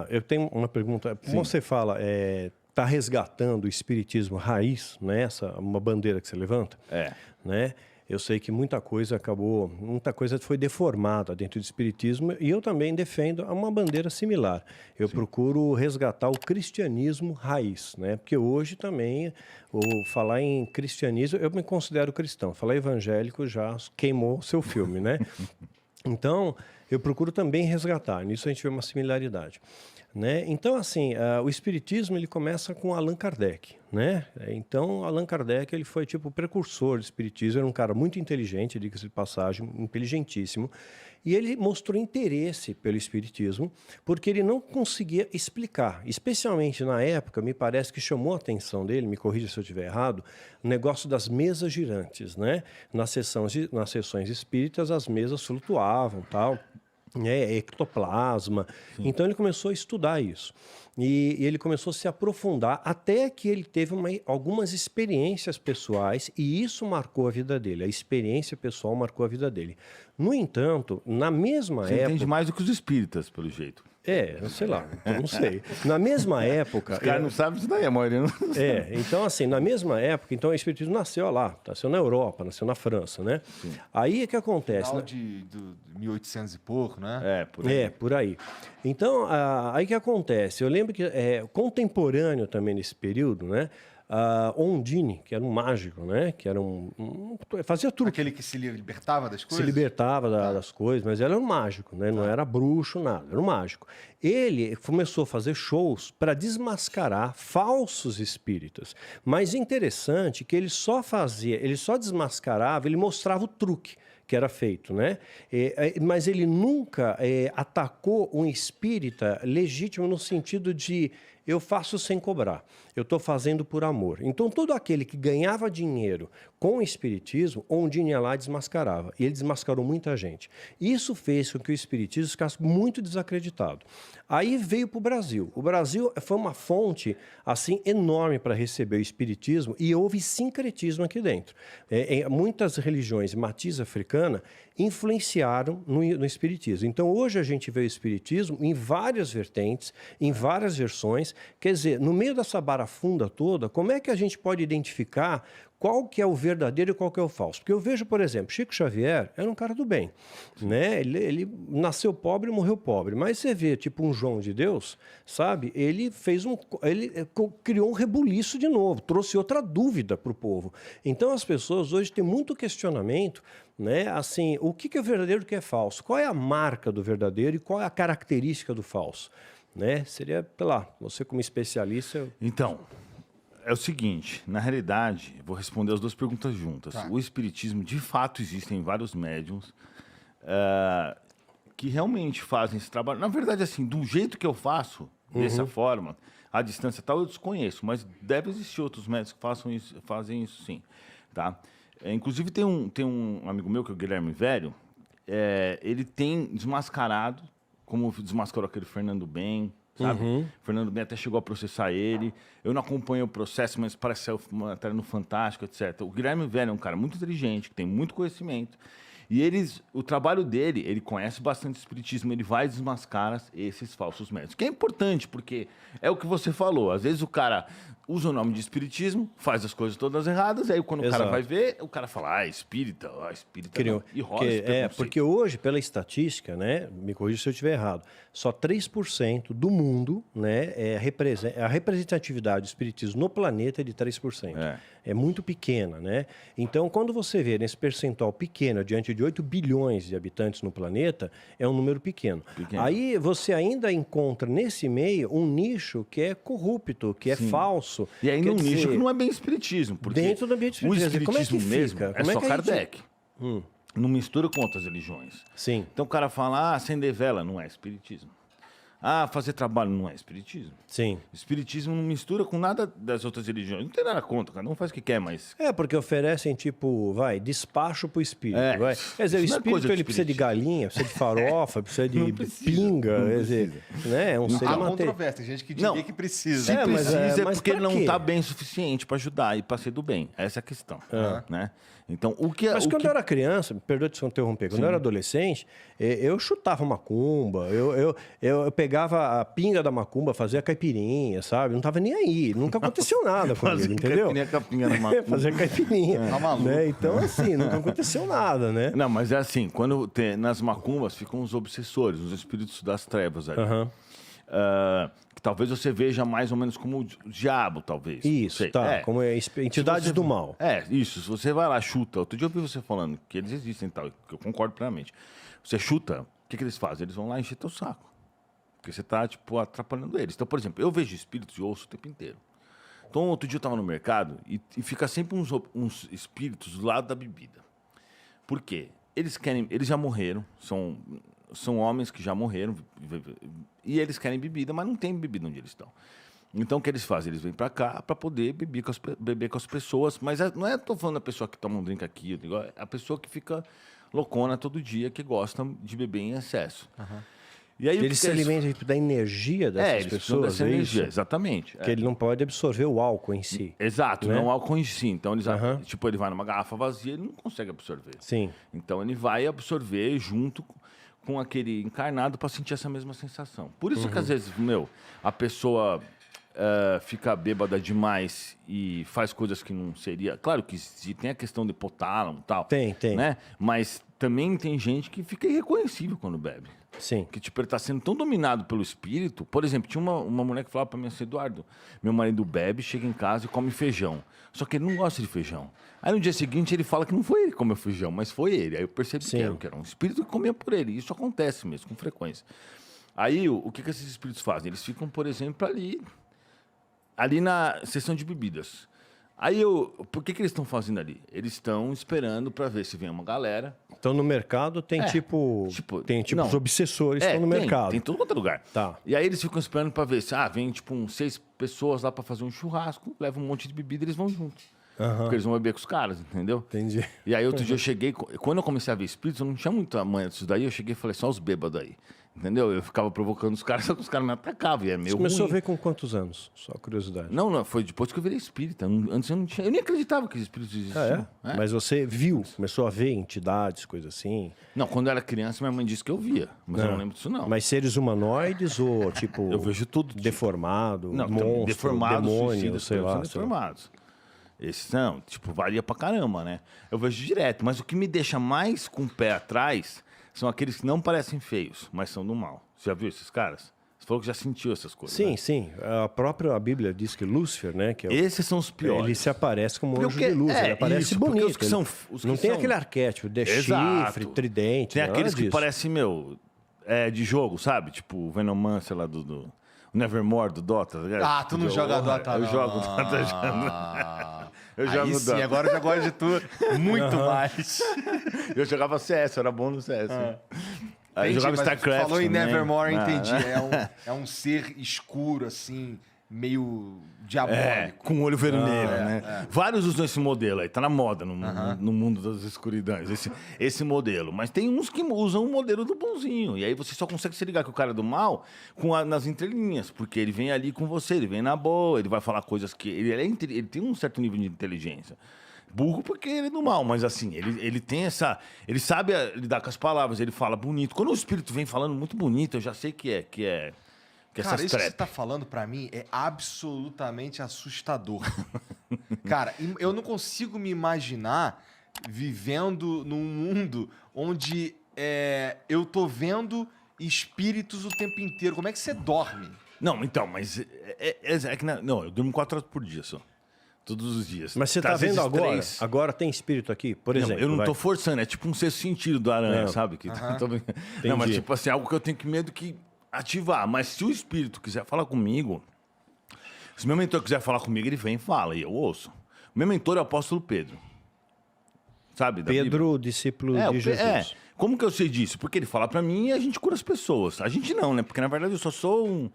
Eu tenho uma pergunta. Como você fala, está resgatando o espiritismo raiz, né? Uma bandeira que você levanta, né? Eu sei que muita coisa foi deformada dentro do espiritismo e eu também defendo uma bandeira similar. Eu procuro resgatar o cristianismo raiz, né? Porque hoje também, falar em cristianismo, eu me considero cristão. Falar evangélico já queimou seu filme, né? Então, eu procuro também resgatar. Nisso a gente vê uma similaridade, né? Então, assim, o espiritismo ele começa com Allan Kardec, né? Então, Allan Kardec ele foi tipo o precursor do espiritismo. Era um cara muito inteligente, diga-se de passagem, inteligentíssimo. E ele mostrou interesse pelo espiritismo porque ele não conseguia explicar. Especialmente na época, me parece que chamou a atenção dele, me corrija se eu estiver errado, o negócio das mesas girantes, né? Nas sessões espíritas, as mesas flutuavam, tal. Ectoplasma. Então ele começou a estudar isso. E ele começou a se aprofundar até que ele teve algumas experiências pessoais e isso marcou a vida dele. A experiência pessoal marcou a vida dele. No entanto, na mesma época... Você entende mais do que os espíritas, pelo jeito. Sei lá, eu não sei. Na mesma época... Os caras não sabem isso daí, a maioria não sabe. Então assim, na mesma época, então o espiritismo nasceu lá, nasceu na Europa, nasceu na França, né? Sim. Aí o que acontece? Final de 1800 e pouco, né? Por aí. Por aí. Então, aí o que acontece? Eu lembro que contemporâneo também nesse período, né? Ondine, que era um mágico, né? Que era fazia truque. Aquele que se libertava das coisas? Se libertava das coisas, mas era um mágico, né? Não era bruxo, nada, era um mágico. Ele começou a fazer shows para desmascarar falsos espíritas. Mas interessante que ele só desmascarava, ele mostrava o truque que era feito, né? Mas ele nunca atacou um espírita legítimo no sentido de eu faço sem cobrar, eu estou fazendo por amor. Então, todo aquele que ganhava dinheiro com o espiritismo, Ondine ia lá e desmascarava. E ele desmascarou muita gente. Isso fez com que o espiritismo ficasse muito desacreditado. Aí veio para o Brasil. O Brasil foi uma fonte assim enorme para receber o espiritismo e houve sincretismo aqui dentro. Muitas religiões matiz africana influenciaram no espiritismo. Então, hoje a gente vê o espiritismo em várias vertentes, em várias versões. Quer dizer, no meio dessa barafunda toda, como é que a gente pode identificar qual que é o verdadeiro e qual que é o falso? Porque eu vejo, por exemplo, Chico Xavier era um cara do bem, né? Ele nasceu pobre e morreu pobre, mas você vê, tipo um João de Deus, sabe? Ele criou um rebuliço de novo, trouxe outra dúvida para o povo. Então as pessoas hoje têm muito questionamento, né? Assim, o que é verdadeiro e o que é falso? Qual é a marca do verdadeiro e qual é a característica do falso? Né? Seria, sei lá, você como especialista... Então... É o seguinte, na realidade, vou responder as duas perguntas juntas. Tá. O espiritismo, de fato, existem vários médiums que realmente fazem esse trabalho. Na verdade, assim, do jeito que eu faço, dessa forma, à distância tal, eu desconheço, mas deve existir outros médiums que fazem isso sim. Tá? Inclusive, tem um amigo meu, que é o Guilherme Velho, ele tem desmascarado, como desmascarou aquele Fernando Ben, sabe? Fernando Ben até chegou a processar ele. Eu não acompanho o processo, mas parece ser uma matéria no Fantástico, etc. O Guilherme Velho é um cara muito inteligente, que tem muito conhecimento. E o trabalho dele, ele conhece bastante espiritismo, ele vai desmascarar esses falsos médicos. Que é importante, porque é o que você falou. Às vezes o cara usa o nome de espiritismo, faz as coisas todas erradas, e aí quando o cara vai ver, o cara fala, espírita não. E rola porque hoje, pela estatística, né, me corrija se eu estiver errado, só 3% do mundo, né, a representatividade do espiritismo no planeta é de 3%. É muito pequena, né? Então, quando você vê nesse percentual pequeno, diante de 8 bilhões de habitantes no planeta, é um número pequeno. Aí você ainda encontra nesse meio um nicho que é corrupto, que é falso. E aí num nicho que não é bem espiritismo. Porque dentro do ambiente o espiritismo. espiritismo mesmo é só Kardec. Não mistura com outras religiões. Sim. Então o cara fala, acender vela não é espiritismo. Fazer trabalho não é espiritismo. Sim. Espiritismo não mistura com nada das outras religiões. Não tem nada contra, cada um faz o que quer, mas... porque oferecem, tipo, despacho pro espírito. Quer dizer, o espírito ele precisa de galinha, precisa de farofa, precisa de pinga. Quer dizer, né? Há controvérsia, tem gente que diria que precisa. Se precisa é porque ele não está bem o suficiente para ajudar e para ser do bem. Essa é a questão. Né? Então, Mas quando eu era criança, perdoa de se interromper, quando eu era adolescente, eu chutava macumba, eu pegava pegava a pinga da macumba, fazia caipirinha, sabe? Não tava nem aí. Nunca aconteceu nada com ele, entendeu? Caipirinha da macumba. Fazia caipirinha. Tá maluco. Né? Então, assim, nunca aconteceu nada, né? Não, mas é assim, quando nas macumbas ficam os obsessores, os espíritos das trevas ali. Que talvez você veja mais ou menos como o diabo, talvez. Isso, tá. Como entidades do mal. Isso. Se você vai lá, chuta. Outro dia eu ouvi você falando que eles existem e tal, que eu concordo plenamente. Você chuta, o que eles fazem? Eles vão lá encher teu saco. Porque você tá, tipo, atrapalhando eles. Então, por exemplo, eu vejo espíritos e ouço o tempo inteiro. Então, outro dia eu tava no mercado e fica sempre uns espíritos do lado da bebida. Por quê? Eles já morreram, são homens que já morreram e eles querem bebida, mas não tem bebida onde eles estão. Então, o que eles fazem? Eles vêm para cá para poder beber com as pessoas, mas não é, tô falando da pessoa que toma um drink aqui, é a pessoa que fica loucona todo dia, que gosta de beber em excesso. E aí, eles se alimentam da energia dessas pessoas, dessa energia, exatamente. Que ele não pode absorver o álcool em si. Exato, não o álcool em si. Então, tipo, ele vai numa garrafa vazia, ele não consegue absorver. Sim. Então, ele vai absorver junto com aquele encarnado para sentir essa mesma sensação. Por isso que, às vezes, a pessoa fica bêbada demais e faz coisas que não seria... Claro que tem a questão de hipotálamo e tal. Tem. Né? Mas também tem gente que fica irreconhecível quando bebe. Sim. Que, tipo, ele tá sendo tão dominado pelo espírito. Por exemplo, tinha uma mulher que falava pra mim assim, Eduardo, meu marido bebe, chega em casa e come feijão. Só que ele não gosta de feijão. Aí no dia seguinte ele fala que não foi ele que comeu feijão, mas foi ele. Aí eu percebi que era um espírito que comia por ele. Isso acontece mesmo, com frequência. Aí o que esses espíritos fazem? Eles ficam, por exemplo, ali na seção de bebidas. Aí por que eles estão fazendo ali? Eles estão esperando para ver se vem uma galera. Então no mercado tem os obsessores que estão no mercado. Tem em todo quanto é lugar. Tá. E aí eles ficam esperando para ver se vem tipo 6 pessoas lá para fazer um churrasco, levam um monte de bebida e eles vão juntos. Porque eles vão beber com os caras, entendeu? Entendi. E aí outro dia eu cheguei, quando eu comecei a ver espíritos, eu não tinha muita manha disso daí, eu cheguei e falei, só os bêbados aí. Entendeu? Eu ficava provocando os caras, só que os caras me atacavam. E é meio Você começou ruim. a ver com quantos anos? Só curiosidade. Não, foi depois que eu virei espírita. Antes eu não tinha. Eu nem acreditava que os espíritos existiam. Mas você viu, começou a ver entidades, coisas assim? Não, quando eu era criança, minha mãe disse que eu via. Mas eu não lembro disso, não. Mas seres humanoides ou tipo. Eu vejo tudo. Deformado, Não, monstro, deformados, demônio, suicidas, sei lá. Deformados. Esses não, tipo, varia pra caramba, né? Eu vejo direto. Mas o que me deixa mais com o pé atrás são aqueles que não parecem feios, mas são do mal. Você já viu esses caras? Você falou que já sentiu essas coisas. Sim, né? sim. A própria Bíblia diz que Lúcifer, né? Que esses são os piores. Ele se aparece como anjo de luz, ele aparece bonito. Os que são, não tem aquele arquétipo de chifre, tridente. Tem aqueles que disso. parecem, de jogo, sabe? Tipo o Venomancer lá do Nevermore, do Dota. Tu não joga Dota, não. Eu jogo Dota. Eu jogo Aí sim, Dota. agora eu já gosto de tudo. Muito mais. Eu jogava CS, eu era bom no CS. Aí eu jogava StarCraft. Falou em também. Nevermore, entendi. É um ser escuro, assim, meio diabólico. Com olho vermelho, né? Vários usam esse modelo aí, tá na moda no mundo das escuridões, esse modelo. Mas tem uns que usam o modelo do bonzinho. E aí você só consegue se ligar que o cara é do mal nas entrelinhas, porque ele vem ali com você, ele vem na boa, ele vai falar coisas que... Ele tem um certo nível de inteligência. Burro porque ele é do mal, mas assim, ele tem essa... Ele sabe lidar com as palavras, ele fala bonito. Quando o espírito vem falando muito bonito, eu já sei que é Cara, isso que você tá falando pra mim é absolutamente assustador. Cara, eu não consigo me imaginar vivendo num mundo onde eu tô vendo espíritos o tempo inteiro. Como é que você dorme? Não, então, mas... eu durmo 4 horas por dia só. Todos os dias. Mas você tá vendo agora? 3... Agora tem espírito aqui, por exemplo. Eu não tô forçando, é tipo um sexto sentido do aranha, sabe? Não, mas tipo assim, algo que eu tenho medo que ativar. Mas se o espírito quiser falar comigo, se meu mentor quiser falar comigo, ele vem e fala, e eu ouço. O meu mentor é o apóstolo Pedro. Sabe? Pedro, discípulo de Jesus. Como que eu sei disso? Porque ele fala pra mim e a gente cura as pessoas. A gente não, né? Porque na verdade eu só sou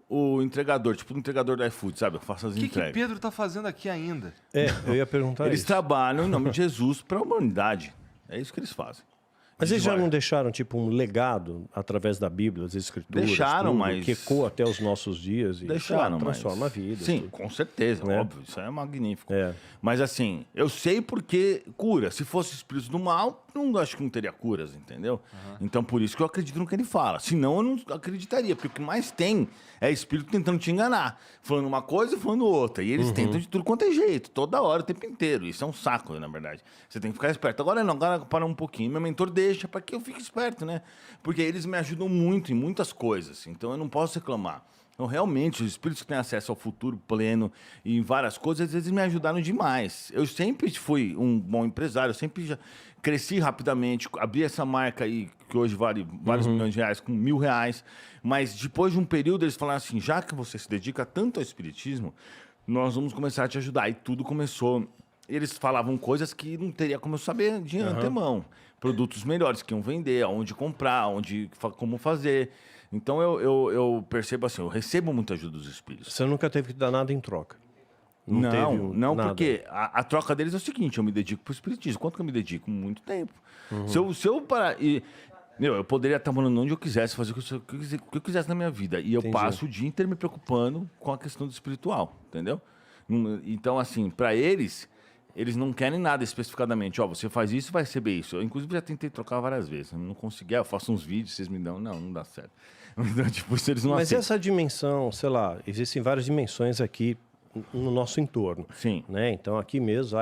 o entregador, tipo o entregador do iFood, sabe? Eu faço as entregas. O que Pedro tá fazendo aqui ainda? Eu ia perguntar Eles trabalham em nome de Jesus para a humanidade. É isso que eles fazem. Mas eles já não deixaram, tipo, um legado através da Bíblia, das Escrituras? Deixaram, tudo, mas... que ecoa até os nossos dias e Deixaram, transforma a vida. Sim, tudo. com certeza, óbvio. Isso é magnífico. É. Mas assim, eu sei porque cura. Se fosse espírito do mal, não acho que não teria curas, entendeu? Então, por isso que eu acredito no que ele fala. Senão, eu não acreditaria. Porque o que mais tem é espírito tentando te enganar. Falando uma coisa e falando outra. E eles tentam de tudo quanto é jeito. Toda hora, o tempo inteiro. Isso é um saco, na verdade. Você tem que ficar esperto. Agora não, agora para um pouquinho. Meu mentor deixa para que eu fique esperto, né? Porque eles me ajudam muito em muitas coisas. Então, eu não posso reclamar. Então, realmente, os espíritos que têm acesso ao futuro pleno e em várias coisas, às vezes me ajudaram demais. Eu sempre fui um bom empresário, eu sempre já cresci rapidamente, abri essa marca aí, que hoje vale vários milhões de reais, com R$1.000. Mas depois de um período, eles falaram assim, já que você se dedica tanto ao espiritismo, nós vamos começar a te ajudar. E tudo começou... Eles falavam coisas que não teria como eu saber de antemão. Produtos melhores que iam vender, aonde comprar, como fazer... Então, eu percebo assim, eu recebo muita ajuda dos espíritos. Você nunca teve que dar nada em troca? Não, nada. porque a troca deles é o seguinte, eu me dedico para o espiritismo. Quanto que eu me dedico? Muito tempo. Se eu parar... eu poderia estar morando onde eu quisesse, fazer o que eu quisesse na minha vida. E eu passo o dia inteiro me preocupando com a questão do espiritual, entendeu? Então, assim, para eles não querem nada especificadamente. Você faz isso, vai receber isso. Eu, inclusive, já tentei trocar várias vezes. Eu não consegui. Eu faço uns vídeos, vocês me dão. Não dá certo. Então, tipo, se eles não Mas aceitam. essa dimensão, sei lá, existem várias dimensões aqui no nosso entorno. Sim. Né? Então, aqui mesmo,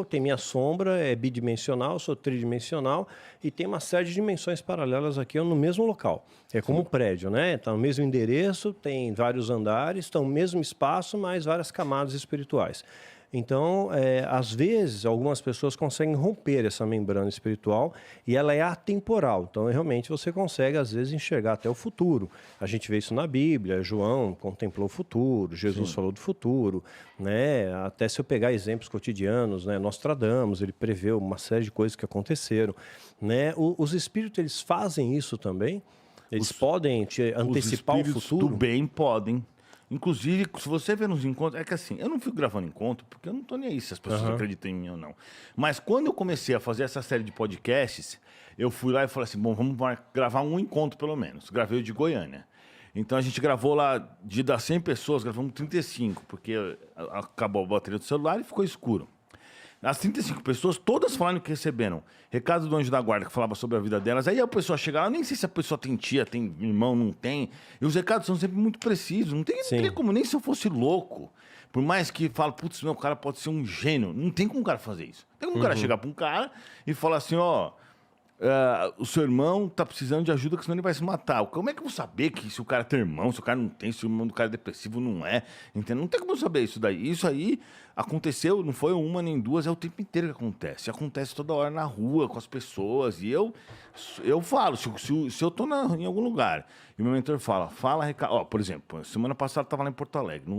tem minha sombra, é bidimensional, sou tridimensional, e tem uma série de dimensões paralelas aqui no mesmo local. É como um prédio, né? Está no mesmo endereço, tem vários andares, estão no mesmo espaço, mas várias camadas espirituais. Então, às vezes, algumas pessoas conseguem romper essa membrana espiritual e ela é atemporal. Então, realmente, você consegue, às vezes, enxergar até o futuro. A gente vê isso na Bíblia. João contemplou o futuro, Jesus falou do futuro. Né? Até se eu pegar exemplos cotidianos, né? Nostradamus, ele preveu uma série de coisas que aconteceram. Né? Os espíritos, eles fazem isso também? Eles podem te antecipar o futuro? Do bem podem. Inclusive, se você vê nos encontros... É que assim, eu não fico gravando encontro porque eu não tô nem aí se as pessoas acreditam em mim ou não. Mas quando eu comecei a fazer essa série de podcasts, eu fui lá e falei assim, bom, vamos gravar um encontro pelo menos. Gravei o de Goiânia. Então a gente gravou lá, das 100 pessoas, gravamos 35, porque acabou a bateria do celular e ficou escuro. As 35 pessoas, todas falaram que receberam recado do anjo da guarda que falava sobre a vida delas. Aí a pessoa chega lá, nem sei se a pessoa tem tia, tem irmão, não tem. E os recados são sempre muito precisos. Não tem como, nem se eu fosse louco. Por mais que fale, putz, meu, o cara pode ser um gênio. Não tem como o cara fazer isso. Tem como o cara chegar para um cara e falar assim, o seu irmão tá precisando de ajuda, que senão ele vai se matar. Como é que eu vou saber que se o cara tem irmão, se o cara não tem, se o irmão do cara é depressivo, não é? Entendeu? Não tem como eu saber isso daí. Isso aí aconteceu, não foi uma nem duas, é o tempo inteiro que acontece. Acontece toda hora na rua, com as pessoas. E eu falo, se eu tô em algum lugar e o meu mentor fala recado. Por exemplo, semana passada eu tava lá em Porto Alegre,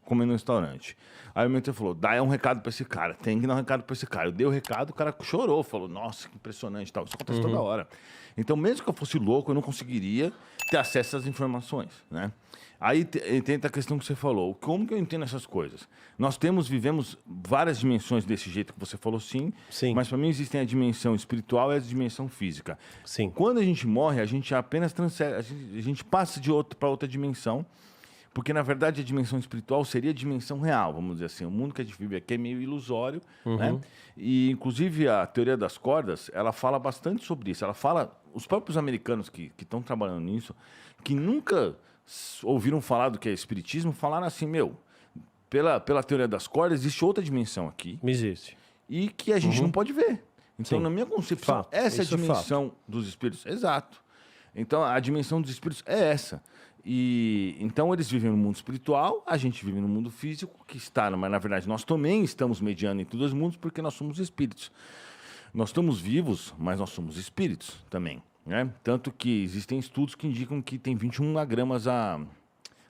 comendo no restaurante. Aí o mentor falou, dá um recado pra esse cara, tem que dar um recado pra esse cara. Eu dei o recado, o cara chorou, falou, nossa, que impressionante e tal. Isso acontece toda hora. Então, mesmo que eu fosse louco, eu não conseguiria ter acesso às informações, né? Aí tem a questão que você falou. Como que eu entendo essas coisas? Nós vivemos várias dimensões desse jeito que você falou, sim. Mas para mim existem a dimensão espiritual e a dimensão física. Sim. Quando a gente morre, a gente apenas transfere, a gente passa para outra dimensão. Porque, na verdade, a dimensão espiritual seria a dimensão real, vamos dizer assim. O mundo que a gente vive aqui é meio ilusório, né? E, inclusive, a teoria das cordas, ela fala bastante sobre isso. Ela fala... Os próprios americanos que estão trabalhando nisso, que nunca ouviram falar do que é espiritismo, falaram assim, pela teoria das cordas, existe outra dimensão aqui. Existe. E que a gente não pode ver. Então, Sim. na minha concepção, essa é a dimensão dos espíritos. Exato. Então, a dimensão dos espíritos é essa. E então eles vivem no mundo espiritual, a gente vive no mundo físico, que está, mas na verdade nós também estamos mediando entre os mundos porque nós somos espíritos. Nós estamos vivos, mas nós somos espíritos também, né? Tanto que existem estudos que indicam que tem 21 gramas a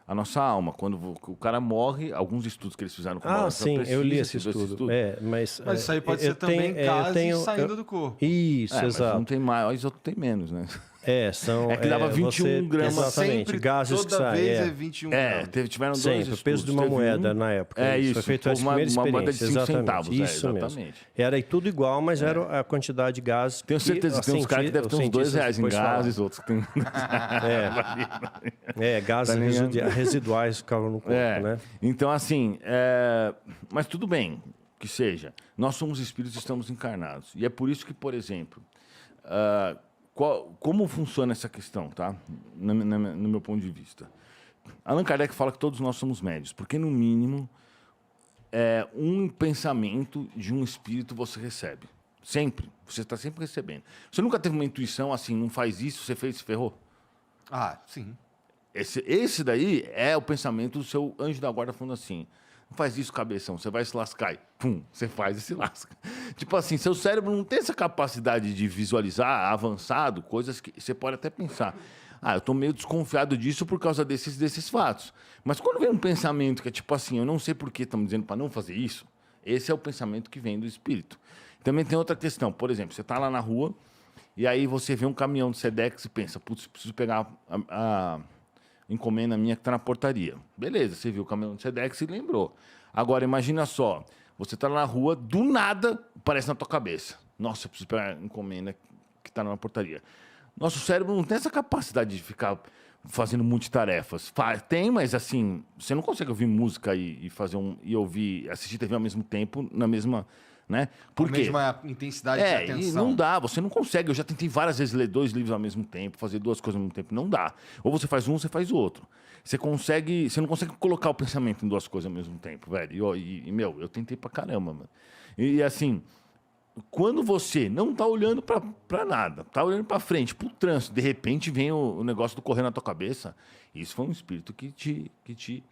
nossa alma. Quando o cara morre, alguns estudos que eles fizeram com a sim, eu li esse estudo. Mas isso aí pode ser também gases saindo do corpo. Isso, mas exato. não tem mais, os outros tem menos, né? São... É que dava 21 gramas. Exatamente, Sempre, gases que toda saem. vez é 21 gramas. Tiveram dois Sempre, estudos. o peso de uma Teve moeda um- na época. Isso, Foi feito foi essa uma primeira moeda de experiência. 5 centavos. Isso mesmo. Exatamente. Era aí tudo igual, mas era a quantidade de gases. Tenho certeza que tem uns caras que devem ter uns R$2 em gases, outros que tem... Gases Tá ligado? residuais ficavam no corpo, né? Então, assim, mas tudo bem que seja. Nós somos espíritos e estamos encarnados. E é por isso que, por exemplo, como funciona essa questão, tá? No meu ponto de vista. Allan Kardec fala que todos nós somos médios, porque, no mínimo, um pensamento de um espírito você recebe. Sempre. Você está sempre recebendo. Você nunca teve uma intuição assim, não faz isso, você fez, se ferrou? Ah, sim. Esse daí é o pensamento do seu anjo da guarda falando assim: não faz isso, cabeção, você vai se lascar. E, pum, você faz e se lasca. Tipo assim, seu cérebro não tem essa capacidade de visualizar avançado, coisas que você pode até pensar. Eu estou meio desconfiado disso por causa desses fatos. Mas quando vem um pensamento que é tipo assim, eu não sei por que estamos dizendo para não fazer isso, esse é o pensamento que vem do espírito. Também tem outra questão. Por exemplo, você está lá na rua e aí você vê um caminhão de Sedex e pensa, putz, preciso pegar a encomenda minha que está na portaria. Beleza, você viu o caminhão de Sedex e lembrou. Agora, imagina só, você está na rua, do nada, aparece na tua cabeça. Nossa, eu preciso pegar a encomenda que está na portaria. Nosso cérebro não tem essa capacidade de ficar fazendo multitarefas. Tem, mas assim, você não consegue ouvir música e assistir TV ao mesmo tempo, na mesma... Né? Por quê? A mesma intensidade de atenção. E não dá, você não consegue. Eu já tentei várias vezes ler 2 livros ao mesmo tempo, fazer 2 coisas ao mesmo tempo. Não dá. Ou você faz um, ou você faz o outro. Você não consegue colocar o pensamento em 2 coisas ao mesmo tempo, velho. Eu tentei pra caramba, mano. E assim, quando você não tá olhando pra nada, tá olhando pra frente, pro trânsito, de repente vem o negócio do correr na tua cabeça, isso foi um espírito que te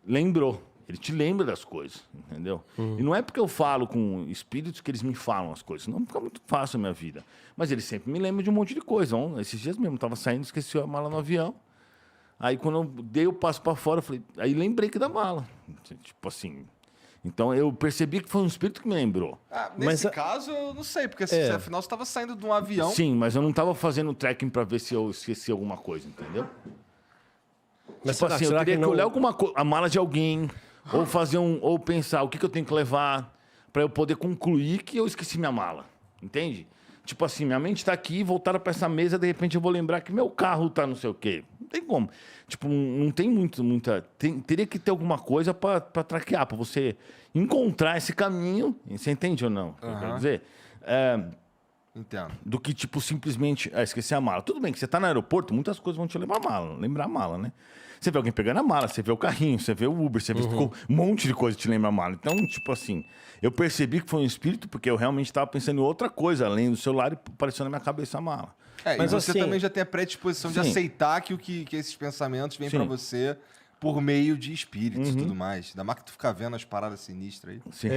lembrou. Ele te lembra das coisas, entendeu? E não é porque eu falo com espíritos que eles me falam as coisas. Não fica muito fácil a minha vida. Mas eles sempre me lembram de um monte de coisa. Esses dias mesmo, eu estava saindo, esqueci a mala no avião. Aí, quando eu dei o passo para fora, eu falei... Aí lembrei que da mala. Tipo assim... Então, eu percebi que foi um espírito que me lembrou. Nesse caso, eu não sei. Porque afinal, você estava saindo de um avião... Sim, mas eu não estava fazendo tracking para ver se eu esqueci alguma coisa, entendeu? Mas tipo assim, eu teria que olhar a mala de alguém... Ou pensar o que eu tenho que levar para eu poder concluir que eu esqueci minha mala. Entende? Tipo assim, minha mente está aqui, voltaram para essa mesa, de repente eu vou lembrar que meu carro tá não sei o quê. Não tem como. Tipo, não tem muita... Teria que ter alguma coisa para traquear, para você encontrar esse caminho. Você entende ou não? Eu quero dizer... Entendo. Do que, tipo, simplesmente esquecer a mala. Tudo bem que você tá no aeroporto, muitas coisas vão te lembrar a mala, né? Você vê alguém pegando a mala, você vê o carrinho, você vê o Uber, você vê um monte de coisa que te lembra a mala. Então, tipo assim, eu percebi que foi um espírito porque eu realmente estava pensando em outra coisa, além do celular, e apareceu na minha cabeça a mala. Mas você também já tem a predisposição de aceitar que esses pensamentos vêm para você por meio de espíritos e tudo mais. Ainda mais que tu fica vendo as paradas sinistras aí. Sim.